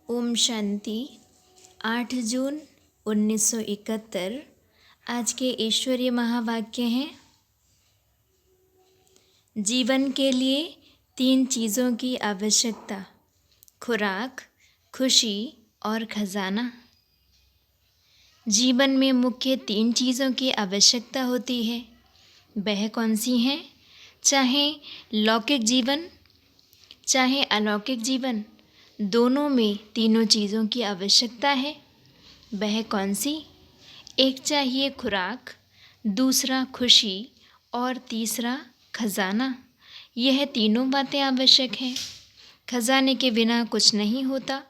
ओम शांति। 8 जून 1971 आज के ईश्वरीय महावाक्य हैं। जीवन के लिए 3 चीज़ों की आवश्यकता: खुराक, खुशी और खजाना। जीवन में मुख्य 3 चीज़ों की आवश्यकता होती है। वह कौन सी हैं? चाहे लौकिक जीवन चाहे अलौकिक जीवन, दोनों में तीनों चीज़ों की आवश्यकता है। वह कौन सी? एक चाहिए खुराक, दूसरा खुशी और तीसरा खजाना। यह तीनों बातें आवश्यक हैं। खजाने के बिना कुछ नहीं होता,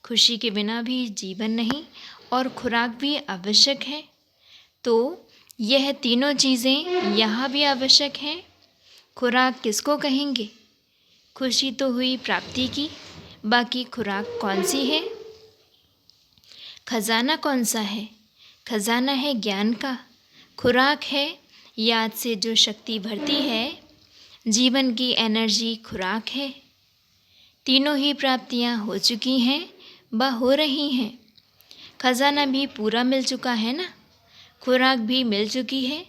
खुशी के बिना भी जीवन नहीं और खुराक भी आवश्यक है। तो यह तीनों चीज़ें यहाँ भी आवश्यक हैं। खुराक किसको कहेंगे? खुशी तो हुई प्राप्ति की, बाकी खुराक कौन सी है? खजाना कौन सा है? खजाना है ज्ञान का। खुराक है याद से जो शक्ति भरती है। जीवन की एनर्जी खुराक है। तीनों ही प्राप्तियाँ हो चुकी हैं व हो रही हैं। खजाना भी पूरा मिल चुका है ना, खुराक भी मिल चुकी है,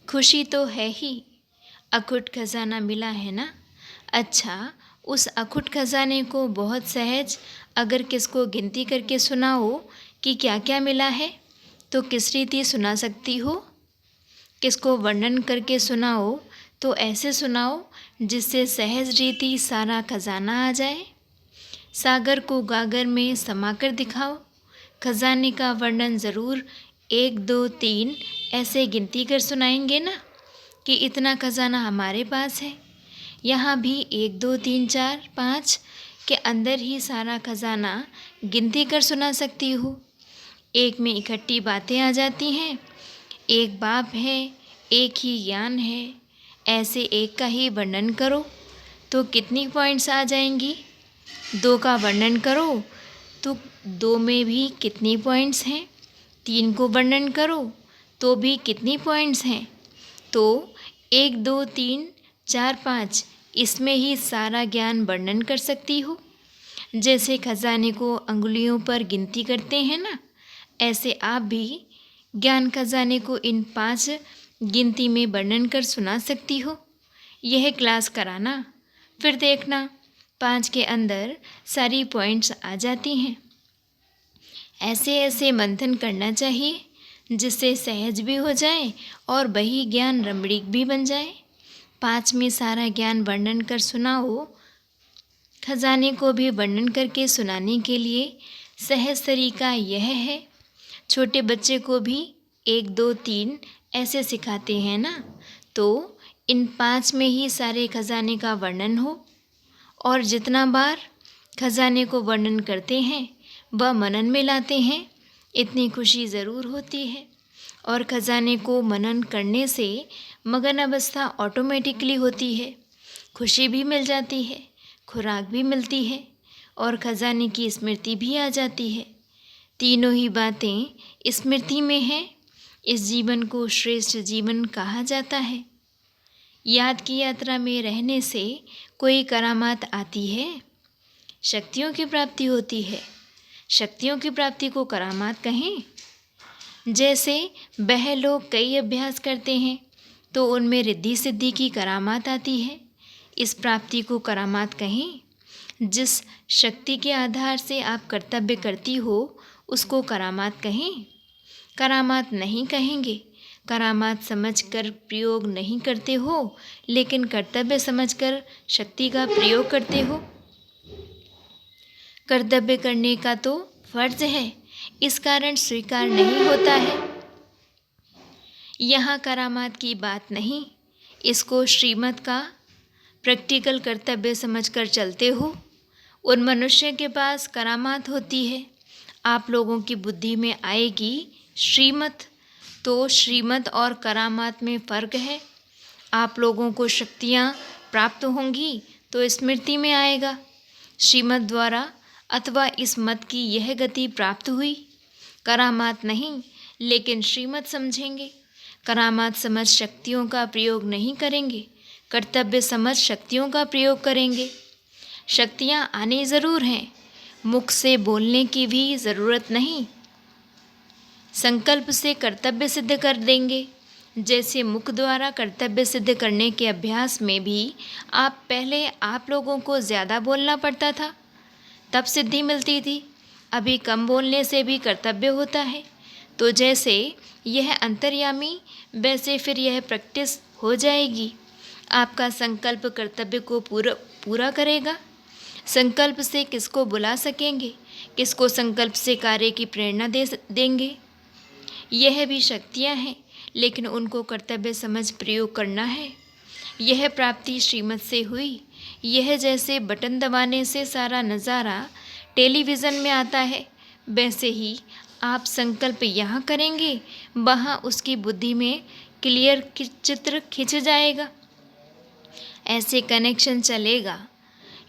खुशी तो है ही। अखुट खजाना मिला है ना। अच्छा, उस अखुट खजाने को बहुत सहज अगर किसको गिनती करके सुनाओ कि क्या क्या मिला है, तो किस रीति सुना सकती हो? किसको वर्णन करके सुनाओ तो ऐसे सुनाओ जिससे सहज रीति सारा खजाना आ जाए। सागर को गागर में समाकर दिखाओ। खजाने का वर्णन ज़रूर 1 2 3 ऐसे गिनती कर सुनाएंगे ना कि इतना खजाना हमारे पास है। यहाँ भी 1 2 3 4 5 के अंदर ही सारा खजाना गिनती कर सुना सकती हूँ। एक में इकट्ठी बातें आ जाती हैं। एक बाप है, एक ही ज्ञान है, ऐसे एक का ही वर्णन करो तो कितनी पॉइंट्स आ जाएंगी? 2 का वर्णन करो तो 2 में भी कितनी पॉइंट्स हैं? 3 को वर्णन करो तो भी कितनी पॉइंट्स हैं? तो 1 2 3 4 5 इसमें ही सारा ज्ञान वर्णन कर सकती हो। जैसे खजाने को अंगुलियों पर गिनती करते हैं ना, ऐसे आप भी ज्ञान खजाने को इन 5 गिनती में वर्णन कर सुना सकती हो। यह क्लास कराना, फिर देखना 5 के अंदर सारी पॉइंट्स आ जाती हैं। ऐसे ऐसे मंथन करना चाहिए जिससे सहज भी हो जाए और वही ज्ञान रमणीक भी बन जाए। 5 में सारा ज्ञान वर्णन कर सुनाओ। खजाने को भी वर्णन करके सुनाने के लिए सहज तरीका यह है। छोटे बच्चे को भी 1 2 3 ऐसे सिखाते हैं ना, तो इन 5 में ही सारे खजाने का वर्णन हो। और जितना बार खजाने को वर्णन करते हैं वह मनन में लाते हैं, इतनी खुशी ज़रूर होती है। और खजाने को मनन करने से मगन अवस्था ऑटोमेटिकली होती है, खुशी भी मिल जाती है, खुराक भी मिलती है और खजाने की स्मृति भी आ जाती है। तीनों ही बातें स्मृति में हैं। इस जीवन को श्रेष्ठ जीवन कहा जाता है। याद की यात्रा में रहने से कोई करामात आती है? शक्तियों की प्राप्ति होती है। शक्तियों की प्राप्ति को करामात कहें? जैसे वह लोग कई अभ्यास करते हैं तो उनमें रिद्धि सिद्धि की करामात आती है। इस प्राप्ति को करामात कहें? जिस शक्ति के आधार से आप कर्तव्य करती हो उसको करामात कहें? करामात नहीं कहेंगे। करामात समझकर प्रयोग नहीं करते हो, लेकिन कर्तव्य समझकर शक्ति का प्रयोग करते हो। कर्तव्य करने का तो फर्ज है, इस कारण स्वीकार नहीं होता है। यहाँ करामात की बात नहीं, इसको श्रीमत का प्रैक्टिकल कर्तव्य समझकर चलते हो। उन मनुष्य के पास करामात होती है, आप लोगों की बुद्धि में आएगी श्रीमत। तो श्रीमत और करामात में फ़र्क है। आप लोगों को शक्तियाँ प्राप्त होंगी तो स्मृति में आएगा। श्रीमत द्वारा अथवा इस मत की यह गति प्राप्त हुई, करामात नहीं लेकिन श्रीमत समझेंगे। करामात समझ शक्तियों का प्रयोग नहीं करेंगे, कर्तव्य समझ शक्तियों का प्रयोग करेंगे। शक्तियाँ आने ज़रूर हैं, मुख से बोलने की भी ज़रूरत नहीं, संकल्प से कर्तव्य सिद्ध कर देंगे। जैसे मुख द्वारा कर्तव्य सिद्ध करने के अभ्यास में भी पहले आप लोगों को ज़्यादा बोलना पड़ता था, तब सिद्धि मिलती थी। अभी कम बोलने से भी कर्तव्य होता है। तो जैसे यह अंतर्यामी, वैसे फिर यह प्रैक्टिस हो जाएगी। आपका संकल्प कर्तव्य को पूरा करेगा। संकल्प से किसको बुला सकेंगे, किसको संकल्प से कार्य की प्रेरणा देंगे। यह भी शक्तियाँ हैं, लेकिन उनको कर्तव्य समझ प्रयोग करना है। यह प्राप्ति श्रीमत से हुई। यह जैसे बटन दबाने से सारा नज़ारा टेलीविज़न में आता है, वैसे ही आप संकल्प यहाँ करेंगे, वहाँ उसकी बुद्धि में क्लियर चित्र खिंच जाएगा। ऐसे कनेक्शन चलेगा।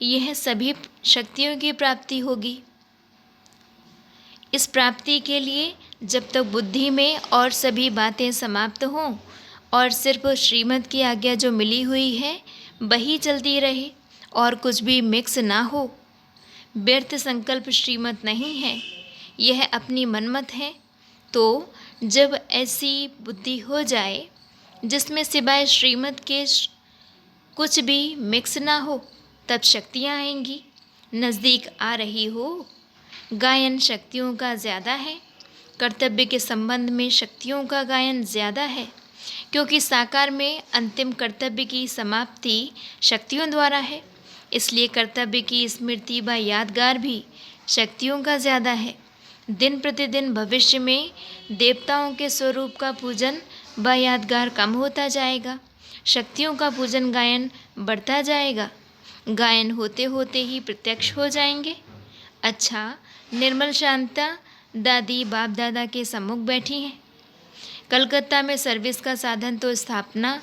यह सभी शक्तियों की प्राप्ति होगी। इस प्राप्ति के लिए जब तक बुद्धि में और सभी बातें समाप्त हों और सिर्फ श्रीमत की आज्ञा जो मिली हुई है वही चलती रहे और कुछ भी मिक्स ना हो। व्यर्थ संकल्प श्रीमत नहीं है, यह अपनी मनमत है। तो जब ऐसी बुद्धि हो जाए जिसमें सिवाय श्रीमत के कुछ भी मिक्स ना हो, तब शक्तियाँ आएंगी। नज़दीक आ रही हो। गायन शक्तियों का ज़्यादा है। कर्तव्य के संबंध में शक्तियों का गायन ज़्यादा है, क्योंकि साकार में अंतिम कर्तव्य की समाप्ति शक्तियों द्वारा है। इसलिए कर्तव्य की स्मृति व यादगार भी शक्तियों का ज़्यादा है। दिन प्रतिदिन भविष्य में देवताओं के स्वरूप का पूजन व यादगार कम होता जाएगा। शक्तियों का पूजन गायन बढ़ता जाएगा। गायन होते होते ही प्रत्यक्ष हो जाएंगे। अच्छा, निर्मल शांता दादी बाप दादा के सम्मुख बैठी हैं। कलकत्ता में सर्विस का साधन तो स्थापन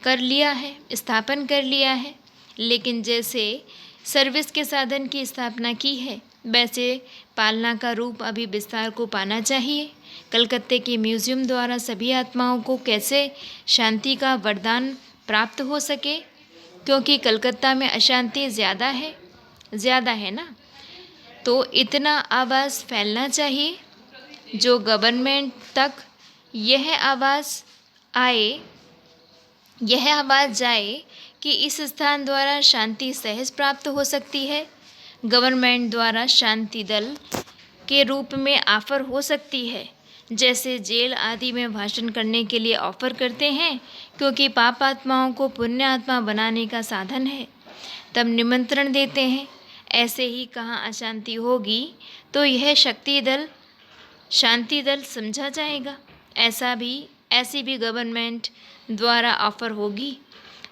कर लिया है, लेकिन जैसे सर्विस के साधन की स्थापना की है, वैसे पालना का रूप अभी विस्तार को पाना चाहिए। कलकत्ते के म्यूज़ियम द्वारा सभी आत्माओं को कैसे शांति का वरदान प्राप्त हो सके, क्योंकि कलकत्ता में अशांति ज़्यादा है ना। तो इतना आवाज़ फैलना चाहिए जो गवर्नमेंट तक यह आवाज़ जाए कि इस स्थान द्वारा शांति सहज प्राप्त हो सकती है। गवर्नमेंट द्वारा शांति दल के रूप में ऑफ़र हो सकती है, जैसे जेल आदि में भाषण करने के लिए ऑफ़र करते हैं, क्योंकि पाप आत्माओं को पुण्य आत्मा बनाने का साधन है, तब निमंत्रण देते हैं। ऐसे ही कहाँ अशांति होगी तो यह शांति दल समझा जाएगा। ऐसी भी गवर्नमेंट द्वारा ऑफ़र होगी,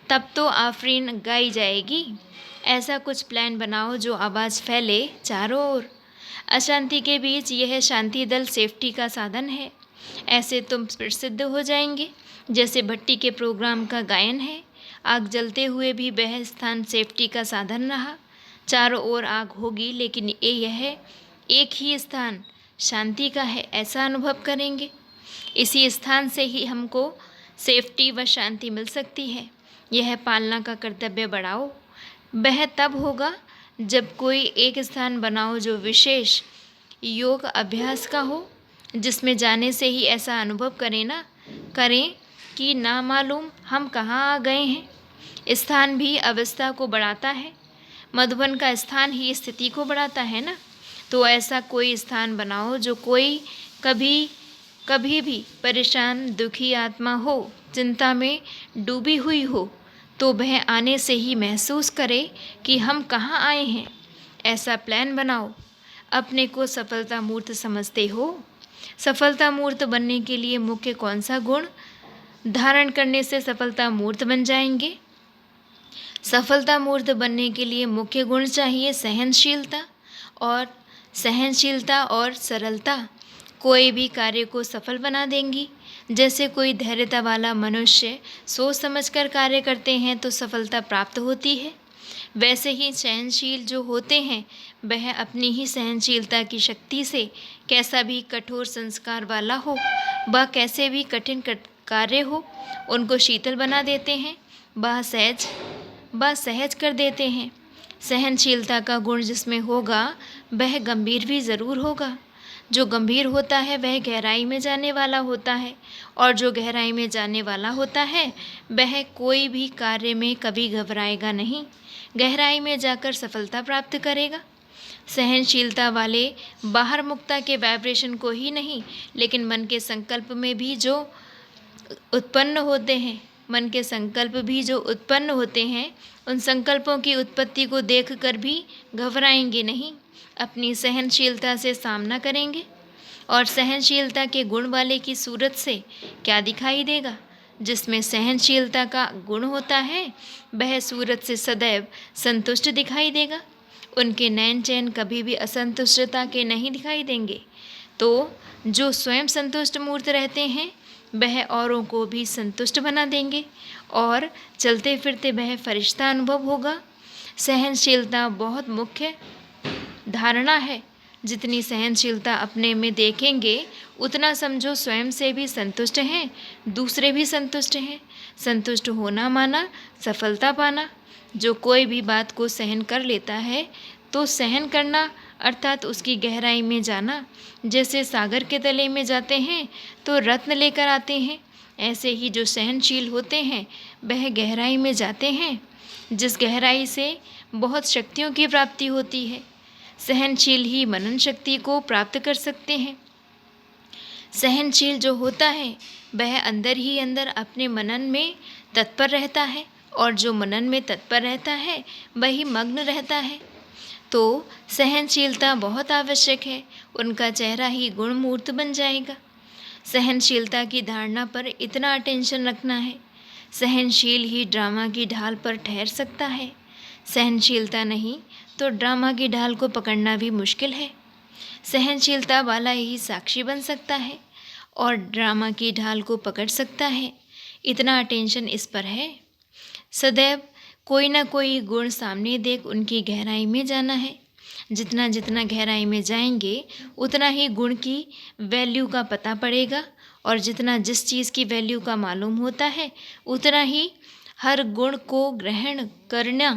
तब तो आफरीन गाई जाएगी। ऐसा कुछ प्लान बनाओ जो आवाज़ फैले चारों ओर। अशांति के बीच यह शांति दल सेफ्टी का साधन है। ऐसे तुम प्रसिद्ध हो जाएंगे। जैसे भट्टी के प्रोग्राम का गायन है, आग जलते हुए भी वह स्थान सेफ्टी का साधन रहा। चारों ओर आग होगी, लेकिन यह एक ही स्थान शांति का है, ऐसा अनुभव करेंगे। इसी स्थान से ही हमको सेफ्टी व शांति मिल सकती है। यह पालना का कर्तव्य बढ़ाओ। वह तब होगा जब कोई एक स्थान बनाओ जो विशेष योग अभ्यास का हो, जिसमें जाने से ही ऐसा अनुभव करें कि ना मालूम हम कहाँ आ गए हैं। स्थान भी अवस्था को बढ़ाता है। मधुबन का स्थान ही स्थिति को बढ़ाता है ना। तो ऐसा कोई स्थान बनाओ जो कोई कभी भी परेशान दुखी आत्मा हो, चिंता में डूबी हुई हो, तो वह आने से ही महसूस करे कि हम कहाँ आए हैं। ऐसा प्लान बनाओ। अपने को सफलता मूर्त समझते हो। सफलता मूर्त बनने के लिए मुख्य कौन सा गुण धारण करने से सफलता मूर्त बन जाएंगे? सफलता मूर्त बनने के लिए मुख्य गुण चाहिए सहनशीलता और सरलता। कोई भी कार्य को सफल बना देंगी। जैसे कोई धैर्यता वाला मनुष्य सोच समझकर कार्य करते हैं तो सफलता प्राप्त होती है। वैसे ही सहनशील जो होते हैं वह अपनी ही सहनशीलता की शक्ति से कैसा भी कठोर संस्कार वाला हो, वह कैसे भी कठिन कार्य हो, उनको शीतल बना देते हैं, वह सहज कर देते हैं। सहनशीलता का गुण जिसमें होगा वह गंभीर भी ज़रूर होगा। जो गंभीर होता है वह गहराई में जाने वाला होता है, और जो गहराई में जाने वाला होता है वह कोई भी कार्य में कभी घबराएगा नहीं, गहराई में जाकर सफलता प्राप्त करेगा। सहनशीलता वाले बाहर मुक्ता के वाइब्रेशन को ही नहीं, लेकिन मन के संकल्प में भी जो उत्पन्न होते हैं, मन के संकल्प भी जो उत्पन्न होते हैं, उन संकल्पों की उत्पत्ति को देखकर भी घबराएंगे नहीं, अपनी सहनशीलता से सामना करेंगे। और सहनशीलता के गुण वाले की सूरत से क्या दिखाई देगा? जिसमें सहनशीलता का गुण होता है वह सूरत से सदैव संतुष्ट दिखाई देगा। उनके नैन चैन कभी भी असंतुष्टता के नहीं दिखाई देंगे। तो जो स्वयं संतुष्ट मूर्त रहते हैं वह औरों को भी संतुष्ट बना देंगे, और चलते फिरते वह फरिश्ता अनुभव होगा। सहनशीलता बहुत मुख्य धारणा है। जितनी सहनशीलता अपने में देखेंगे उतना समझो स्वयं से भी संतुष्ट हैं, दूसरे भी संतुष्ट हैं। संतुष्ट होना माना सफलता पाना। जो कोई भी बात को सहन कर लेता है तो सहन करना अर्थात उसकी गहराई में जाना। जैसे सागर के तले में जाते हैं तो रत्न लेकर आते हैं, ऐसे ही जो सहनशील होते हैं वह गहराई में जाते हैं, जिस गहराई से बहुत शक्तियों की प्राप्ति होती है। सहनशील ही मनन शक्ति को प्राप्त कर सकते हैं। सहनशील जो होता है वह अंदर ही अंदर अपने मनन में तत्पर रहता है, और जो मनन में तत्पर रहता है वही मग्न रहता है। तो सहनशीलता बहुत आवश्यक है, उनका चेहरा ही गुणमूर्त बन जाएगा। सहनशीलता की धारणा पर इतना अटेंशन रखना है। सहनशील ही ड्रामा की ढाल पर ठहर सकता है। सहनशीलता नहीं तो ड्रामा की ढाल को पकड़ना भी मुश्किल है। सहनशीलता वाला ही साक्षी बन सकता है और ड्रामा की ढाल को पकड़ सकता है। इतना अटेंशन इस पर है। सदैव कोई ना कोई गुण सामने देख उनकी गहराई में जाना है। जितना जितना गहराई में जाएंगे उतना ही गुण की वैल्यू का पता पड़ेगा, और जितना जिस चीज़ की वैल्यू का मालूम होता है उतना ही हर गुण को ग्रहण करना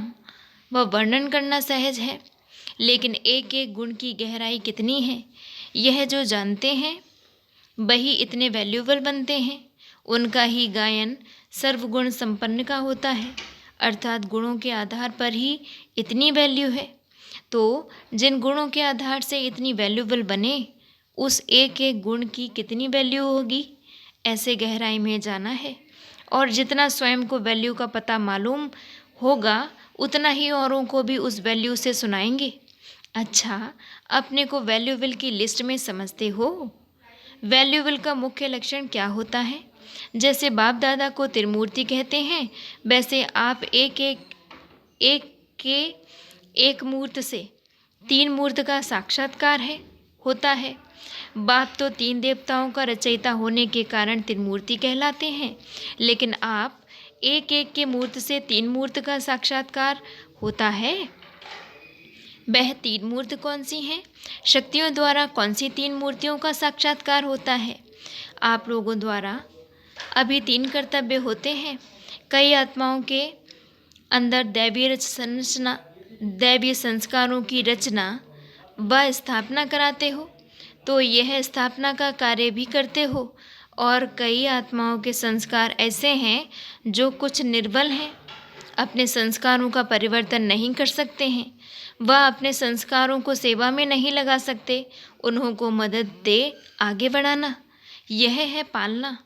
व वर्णन करना सहज है। लेकिन एक एक गुण की गहराई कितनी है यह जो जानते हैं वही इतने वैल्यूबल बनते हैं। उनका ही गायन सर्वगुण संपन्न का होता है, अर्थात गुणों के आधार पर ही इतनी वैल्यू है। तो जिन गुणों के आधार से इतनी वैल्यूबल बने उस एक एक गुण की कितनी वैल्यू होगी, ऐसे गहराई में जाना है। और जितना स्वयं को वैल्यू का पता मालूम होगा उतना ही औरों को भी उस वैल्यू से सुनाएंगे। अच्छा, अपने को वैल्यूबल की लिस्ट में समझते हो? वैल्यूबल का मुख्य लक्षण क्या होता है? जैसे बाप दादा को त्रिमूर्ति कहते हैं, वैसे आप एक मूर्त से तीन मूर्त का साक्षात्कार होता है। बाप तो तीन देवताओं का रचयिता होने के कारण त्रिमूर्ति कहलाते हैं, लेकिन आप एक एक के मूर्त से तीन मूर्त का साक्षात्कार होता है। वह तीन मूर्त कौन सी हैं? शक्तियों द्वारा कौन सी तीन मूर्तियों का साक्षात्कार होता है? आप लोगों द्वारा अभी तीन कर्तव्य होते हैं। कई आत्माओं के अंदर दैवीय संस्कारों की रचना व स्थापना कराते हो, तो यह स्थापना का कार्य भी करते हो। और कई आत्माओं के संस्कार ऐसे हैं जो कुछ निर्बल हैं, अपने संस्कारों का परिवर्तन नहीं कर सकते हैं, वह अपने संस्कारों को सेवा में नहीं लगा सकते। उन्हों को मदद दे आगे बढ़ाना, यह है पालना।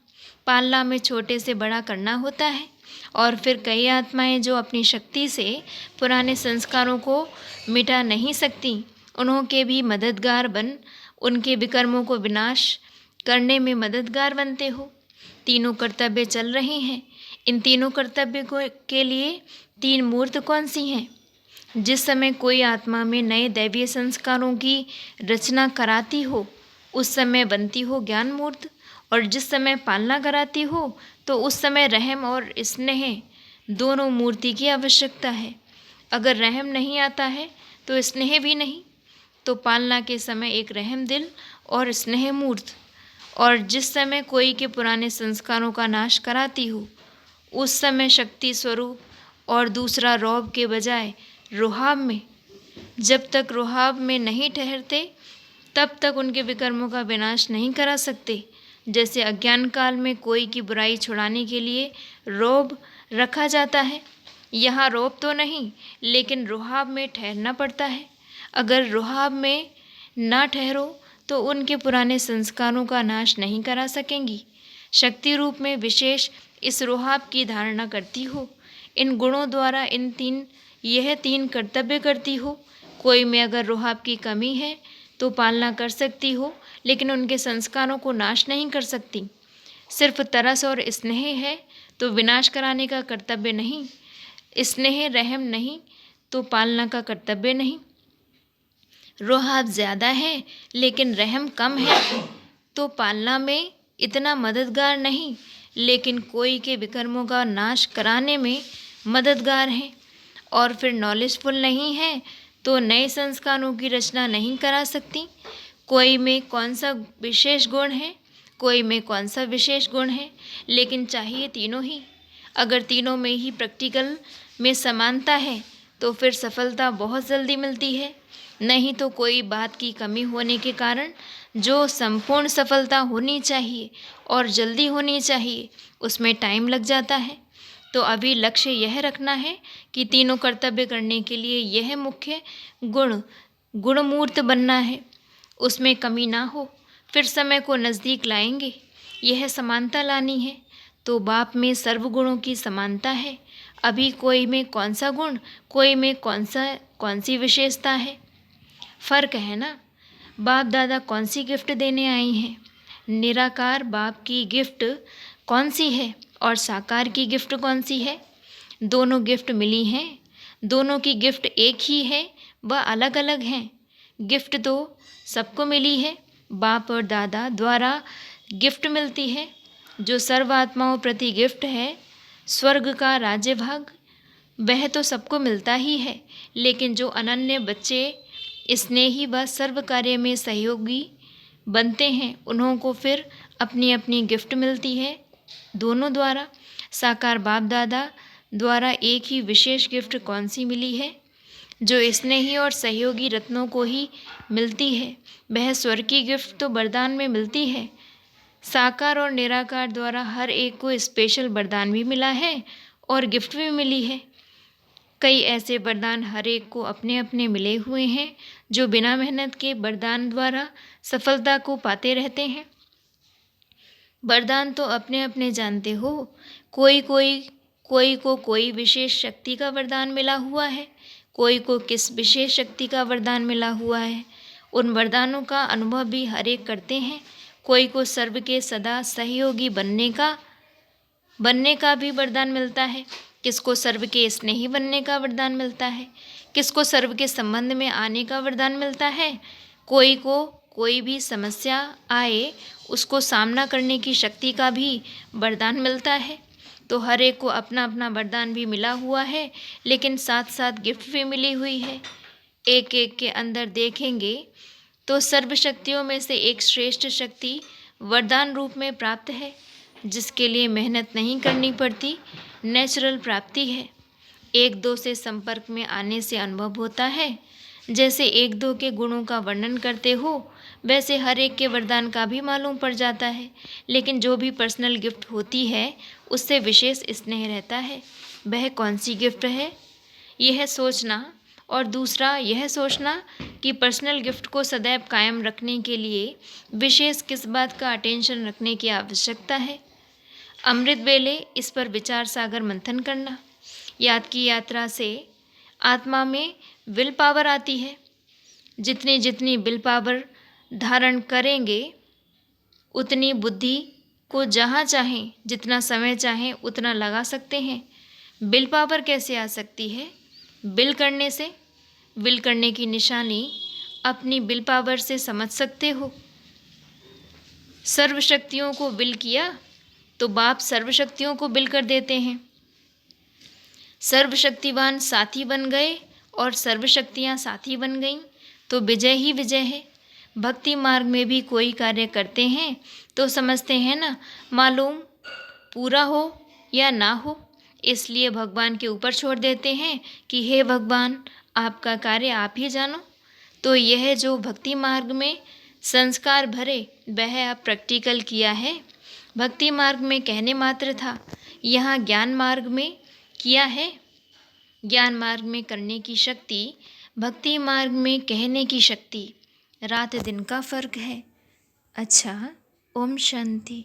पालना में छोटे से बड़ा करना होता है। और फिर कई आत्माएं जो अपनी शक्ति से पुराने संस्कारों को मिटा नहीं सकती, उन्हों के भी मददगार बन उनके विकर्मों को विनाश करने में मददगार बनते हो। तीनों कर्तव्य चल रहे हैं। इन तीनों कर्तव्य के लिए तीन मूर्त कौन सी हैं? जिस समय कोई आत्मा में नए दैवीय संस्कारों की रचना कराती हो उस समय बनती हो ज्ञान मूर्त, और जिस समय पालना कराती हो तो उस समय रहम और स्नेह दोनों मूर्ति की आवश्यकता है। अगर रहम नहीं आता है तो स्नेह भी नहीं। तो पालना के समय एक रहम दिल और स्नेह मूर्त, और जिस समय कोई के पुराने संस्कारों का नाश कराती हो उस समय शक्ति स्वरूप, और दूसरा रौब के बजाय रुहाब में जब तक रोहाब में नहीं ठहरते तब तक उनके विकर्मों का विनाश नहीं करा सकते। जैसे अज्ञान काल में कोई की बुराई छुड़ाने के लिए रोब रखा जाता है, यहाँ रोब तो नहीं लेकिन रोहाब में ठहरना पड़ता है। अगर रोहाब में ना ठहरो तो उनके पुराने संस्कारों का नाश नहीं करा सकेंगी। शक्ति रूप में विशेष इस रोहाब की धारणा करती हो, इन गुणों द्वारा यह तीन कर्तव्य करती हो। कोई में अगर रोहाब की कमी है तो पालना कर सकती हो, लेकिन उनके संस्कारों को नाश नहीं कर सकती। सिर्फ तरस और स्नेह है तो विनाश कराने का कर्तव्य नहीं, स्नेह रहम नहीं तो पालना का कर्तव्य नहीं। रोहाब ज़्यादा है लेकिन रहम कम है तो पालना में इतना मददगार नहीं, लेकिन कोई के विकर्मों का नाश कराने में मददगार है। और फिर नॉलेजफुल नहीं है तो नए संस्कारों की रचना नहीं करा सकती। कोई में कौन सा विशेष गुण है, कोई में कौन सा विशेष गुण है, लेकिन चाहिए तीनों ही। अगर तीनों में ही प्रैक्टिकल में समानता है तो फिर सफलता बहुत जल्दी मिलती है। नहीं तो कोई बात की कमी होने के कारण जो संपूर्ण सफलता होनी चाहिए और जल्दी होनी चाहिए उसमें टाइम लग जाता है। तो अभी लक्ष्य यह रखना है कि तीनों कर्तव्य करने के लिए यह मुख्य गुणमूर्त बनना है, उसमें कमी ना हो। फिर समय को नज़दीक लाएंगे, यह समानता लानी है। तो बाप में सर्वगुणों की समानता है। अभी कोई में कौन सा गुण, कोई में कौन सी विशेषता है, फ़र्क है ना। बाप दादा कौन सी गिफ्ट देने आई हैं? निराकार बाप की गिफ्ट कौन सी है और साकार की गिफ्ट कौन सी है? दोनों गिफ्ट मिली हैं, दोनों की गिफ्ट एक ही है, वह अलग अलग हैं। गिफ्ट तो सबको मिली है, बाप और दादा द्वारा गिफ्ट मिलती है। जो सर्वात्माओं प्रति गिफ्ट है, स्वर्ग का राज्य भाग, वह तो सबको मिलता ही है। लेकिन जो अनन्य बच्चे स्नेही व सर्व कार्य में सहयोगी बनते हैं, उन्हों को फिर अपनी अपनी गिफ्ट मिलती है दोनों द्वारा। साकार बाप दादा द्वारा एक ही विशेष गिफ्ट कौन सी मिली है, जो स्नेही और सहयोगी रत्नों को ही मिलती है, वह स्वर्ग की गिफ्ट तो वरदान में मिलती है। साकार और निराकार द्वारा हर एक को स्पेशल वरदान भी मिला है और गिफ्ट भी मिली है। कई ऐसे वरदान हर एक को अपने अपने मिले हुए हैं, जो बिना मेहनत के वरदान द्वारा सफलता को पाते रहते हैं। वरदान तो अपने अपने जानते हो, कोई को कोई विशेष शक्ति का वरदान मिला हुआ है, कोई को किस विशेष शक्ति का वरदान मिला हुआ है। उन वरदानों का अनुभव भी हर एक करते हैं। कोई को सर्व के सदा सहयोगी बनने का भी वरदान मिलता है, किसको सर्व के स्नेही बनने का वरदान मिलता है, किसको सर्व के संबंध में आने का वरदान मिलता है। कोई को कोई भी समस्या आए उसको सामना करने की शक्ति का भी वरदान मिलता है। तो हर एक को अपना अपना वरदान भी मिला हुआ है, लेकिन साथ साथ गिफ्ट भी मिली हुई है। एक एक के अंदर देखेंगे तो सर्व शक्तियों में से एक श्रेष्ठ शक्ति वरदान रूप में प्राप्त है, जिसके लिए मेहनत नहीं करनी पड़ती, नेचुरल प्राप्ति है। एक दो से संपर्क में आने से अनुभव होता है। जैसे एक दो के गुणों का वर्णन करते हो, वैसे हर एक के वरदान का भी मालूम पड़ जाता है। लेकिन जो भी पर्सनल गिफ्ट होती है उससे विशेष स्नेह रहता है। वह कौन सी गिफ्ट है, यह सोचना, और दूसरा यह सोचना कि पर्सनल गिफ्ट को सदैव कायम रखने के लिए विशेष किस बात का अटेंशन रखने की आवश्यकता है। अमृत वेले इस पर विचार सागर मंथन करना। याद की यात्रा से आत्मा में विल पावर आती है। जितनी जितनी विल पावर धारण करेंगे उतनी बुद्धि को जहाँ चाहें जितना समय चाहें उतना लगा सकते हैं। विल पावर कैसे आ सकती है? विल करने से। विल करने की निशानी अपनी विल पावर से समझ सकते हो। सर्व शक्तियों को विल किया तो बाप सर्व शक्तियों को विल कर देते हैं। सर्वशक्तिवान साथी बन गए और सर्वशक्तियाँ साथी बन गईं तो विजय ही विजय है। भक्ति मार्ग में भी कोई कार्य करते हैं तो समझते हैं ना, मालूम पूरा हो या ना हो, इसलिए भगवान के ऊपर छोड़ देते हैं कि हे भगवान आपका कार्य आप ही जानो। तो यह जो भक्ति मार्ग में संस्कार भरे वह आप प्रैक्टिकल किया है। भक्ति मार्ग में कहने मात्र था, यहाँ ज्ञान मार्ग में किया है। ज्ञान मार्ग में करने की शक्ति, भक्ति मार्ग में कहने की शक्ति, रात दिन का फर्क है। अच्छा, ओम शांति।